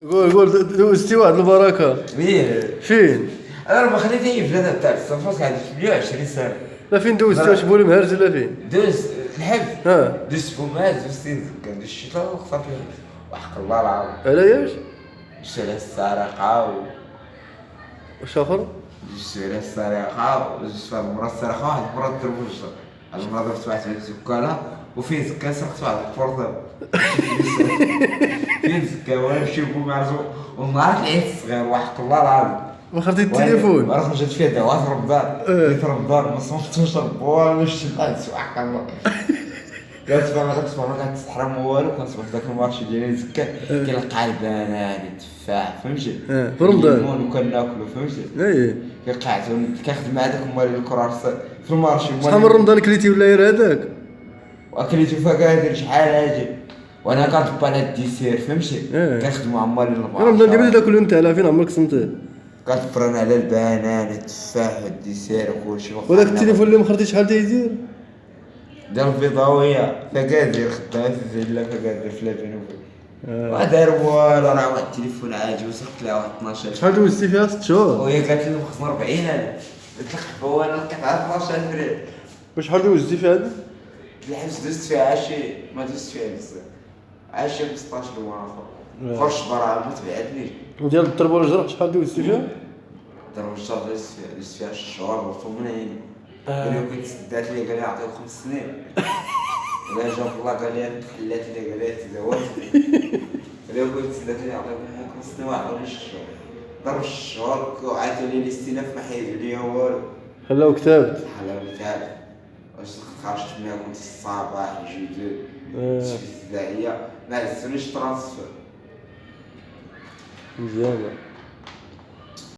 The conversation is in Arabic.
قول دوزتي واحد البركه. ويه فين؟ انا راه ما خليتني في البلاد تاع الصفاص قاعد في 120 سنه. لا فين دوزتي؟ واش بولي مهرج ولا فين؟ دوز الحب ها دوز فمات دوز كان دوز الشتاء وخطا فيها وحق الله العظيم. علاش؟ دوز على السرقه واش اخر؟ دوز على السرقه ودوز فهاد المرة السرقه واحد المرة ضرب وجهها. هاد المرة درت واحد في الزكالة وفين زكا سرقت واحد البورطابل. فين زكا وانا نمشي لبو معزو ونهار العيد الصغير وحق الله العظيم. وخرتي التليفون؟ راه خرجت فيه دوات رمضان جيت رمضان ما صومتوش والو شتي سبحان الله. قالت فما داك الصباح ما كنتستحرم والو كنصبح في داك المارشي ديالي زكا كنلقى البنان التفاح فهمتي في رمضان الليمون وكناكلو فهمتي اي كنقعدو كنخدم مع داك مالي الكراس في المارشي شحال من رمضان كليتي ولا غير هذاك؟ واكليتو فكادير شحال هادي وانا كنطب على الديسير فهمتي كنخدمو مع مالي رمضان ديما تاكل انت على فين عمرك صمتيه؟ كنفرن على البنان التفاح والديسير وكلشي. وداك التليفون اللي مخرتي شحال تيدير؟ دار البيضاوية فكادير خدام في فيلا فكادير في لابينوفيل ما دار والو راه واحد التليفون عادي وسرقت لها واحد 12 شحال دوزتي فيها 6 شهور؟ وهي قالت لي خصنا 40,000 قلت لها حبا انا لقيت عاد 12,000 ريال. وشحال دوزتي في هذا؟ الحبس دزت فيها عاشي ما دزت فيها بزاف عاشي ب 16 يوم اخر خرجت برا ما تبعتنيش. وديال الضرب والجرح شحال دوزتي فيها؟ ضرب الشهر دزت فيها الشهور وطمنين قال لي كنت سدات لي قال لي عطيو 5 سنين ولا جا الله قال لي تحلات لي قال لي تزوجت قال لي كنت سدات لي عطيو 5 سنين واحد ولا 6 شهور ضرب الشهور وعاد لي الاستئناف ما حيد لي والو حلا وكتابت حلاوة تاعك واش خرجت منها كنت الصباح جيت في الزاهية ما عزونيش ترانسفير مزيانه.